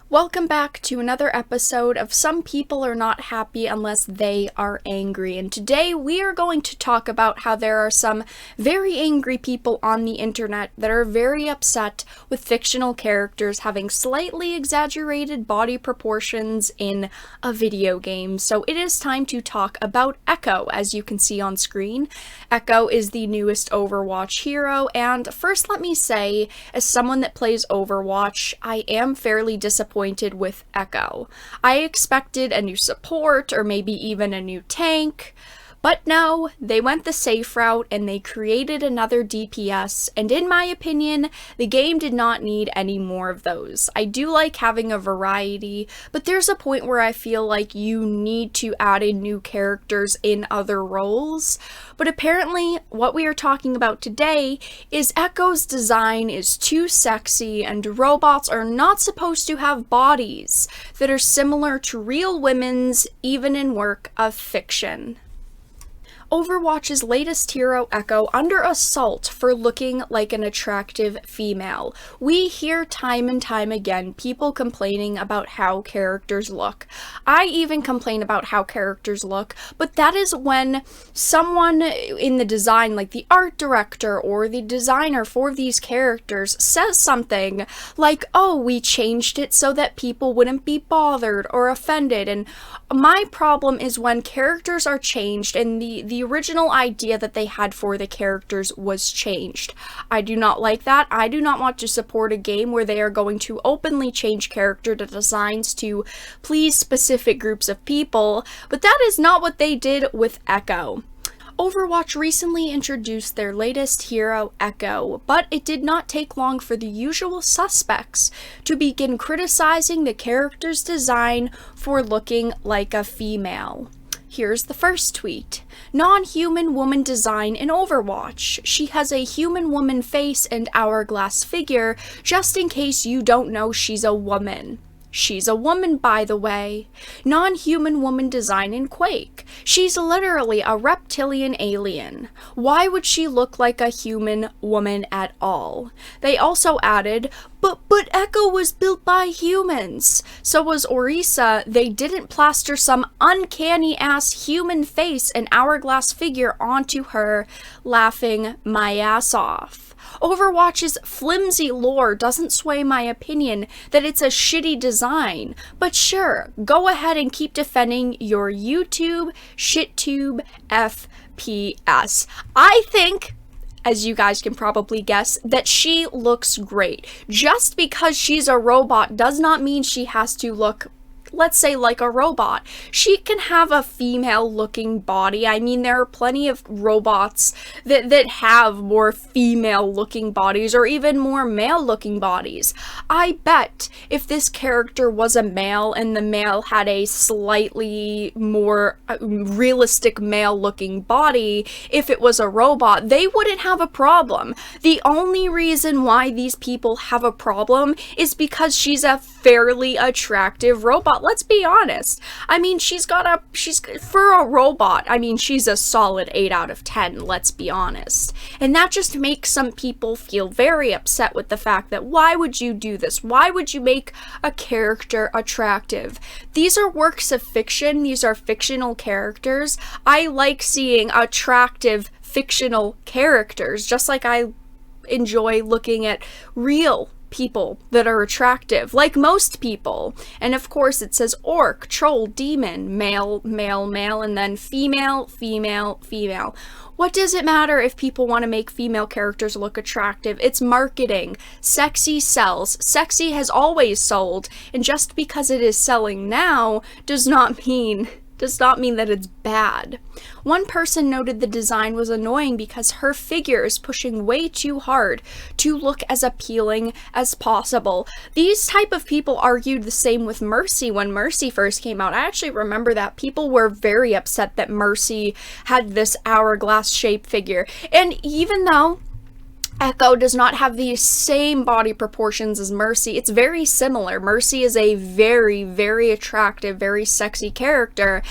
Welcome back to another episode of Some People Are Not Happy Unless They Are Angry. And today we are going to talk about how there are some very angry people on the internet that are very upset with fictional characters having slightly exaggerated body proportions in a video game. So it is time to talk about Echo, as you can see on screen. Echo is the newest Overwatch hero, and first let me say, as someone that plays Overwatch, I am fairly disappointed with Echo. I expected a new support or maybe even a new tank, but no, they went the safe route and they created another DPS, and in my opinion, the game did not need any more of those. I do like having a variety, but there's a point where I feel like you need to add in new characters in other roles. But apparently, what we are talking about today is Echo's design is too sexy, and robots are not supposed to have bodies that are similar to real women's, even in work of fiction. Overwatch's latest hero, Echo, under assault for looking like an attractive female. We hear time and time again people complaining about how characters look. I even complain about how characters look, but that is when someone in the design, like the art director or the designer for these characters, says something like, oh, we changed it so that people wouldn't be bothered or offended. And my problem is when characters are changed and the original idea that they had for the characters was changed. I do not like that. I do not want to support a game where they are going to openly change character designs to please specific groups of people, but that is not what they did with Echo. Overwatch recently introduced their latest hero, Echo, but it did not take long for the usual suspects to begin criticizing the character's design for looking like a female. Here's the first tweet. Non-human woman design in Overwatch. She has a human woman face and hourglass figure, just in case you don't know she's a woman. She's a woman, by the way. Non-human woman design in Quake. She's literally a reptilian alien. Why would she look like a human woman at all? They also added, but Echo was built by humans. So was Orisa. They didn't plaster some uncanny-ass human face and hourglass figure onto her, laughing my ass off. Overwatch's flimsy lore doesn't sway my opinion that it's a shitty design, but sure, go ahead and keep defending your YouTube shittube FPS. I think, as you guys can probably guess, that she looks great. Just because she's a robot does not mean she has to look, let's say, like a robot. She can have a female-looking body. I mean, there are plenty of robots that have more female-looking bodies or even more male-looking bodies. I bet if this character was a male and the male had a slightly more realistic male-looking body, if it was a robot, they wouldn't have a problem. The only reason why these people have a problem is because she's a fairly attractive robot. Let's be honest. I mean, she's for a robot, I mean, she's a solid 8 out of 10, let's be honest. And that just makes some people feel very upset with the fact that why would you do this? Why would you make a character attractive? These are works of fiction. These are fictional characters. I like seeing attractive fictional characters, just like I enjoy looking at real people that are attractive, like most people. And of course it says orc, troll, demon, male, male, male, and then female, female, female. What does it matter if people want to make female characters look attractive? It's marketing. Sexy sells. Sexy has always sold, and just because it is selling now does not mean that it's bad. One person noted the design was annoying because her figure is pushing way too hard to look as appealing as possible. These type of people argued the same with Mercy when Mercy first came out. I actually remember that people were very upset that Mercy had this hourglass shaped figure. And even though Echo does not have the same body proportions as Mercy, it's very similar. Mercy is a very, very attractive, very sexy character,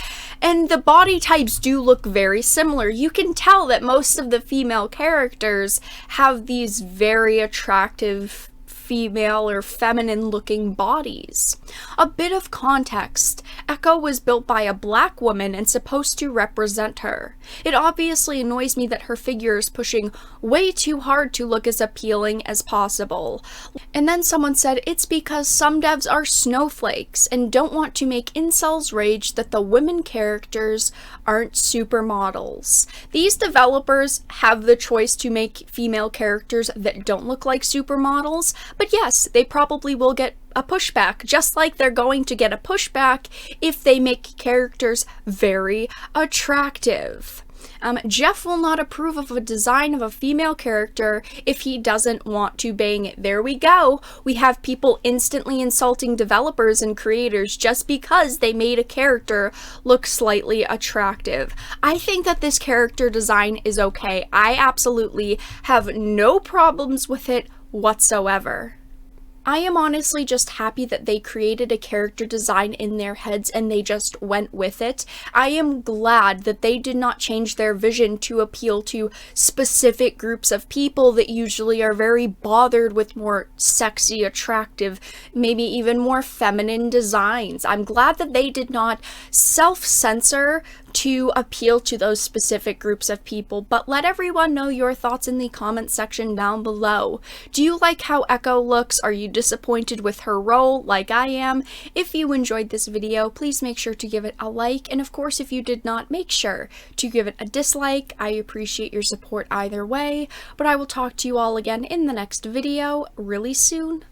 and the body types do look very similar. You can tell that most of the female characters have these very attractive female or feminine looking bodies. A bit of context. Echo was built by a black woman and supposed to represent her. It obviously annoys me that her figure is pushing way too hard to look as appealing as possible. And then someone said it's because some devs are snowflakes and don't want to make incels rage that the women characters aren't supermodels. These developers have the choice to make female characters that don't look like supermodels, but yes, they probably will get a pushback, just like they're going to get a pushback if they make characters very attractive. Jeff will not approve of a design of a female character if he doesn't want to bang it. There we go. We have people instantly insulting developers and creators just because they made a character look slightly attractive. I think that this character design is okay. I absolutely have no problems with it whatsoever. I am honestly just happy that they created a character design in their heads and they just went with it. I am glad that they did not change their vision to appeal to specific groups of people that usually are very bothered with more sexy, attractive, maybe even more feminine designs. I'm glad that they did not self-censor to appeal to those specific groups of people, but let everyone know your thoughts in the comment section down below. Do you like how Echo looks? Are you disappointed with her role like I am? If you enjoyed this video, please make sure to give it a like, and of course if you did not, make sure to give it a dislike. I appreciate your support either way, but I will talk to you all again in the next video really soon.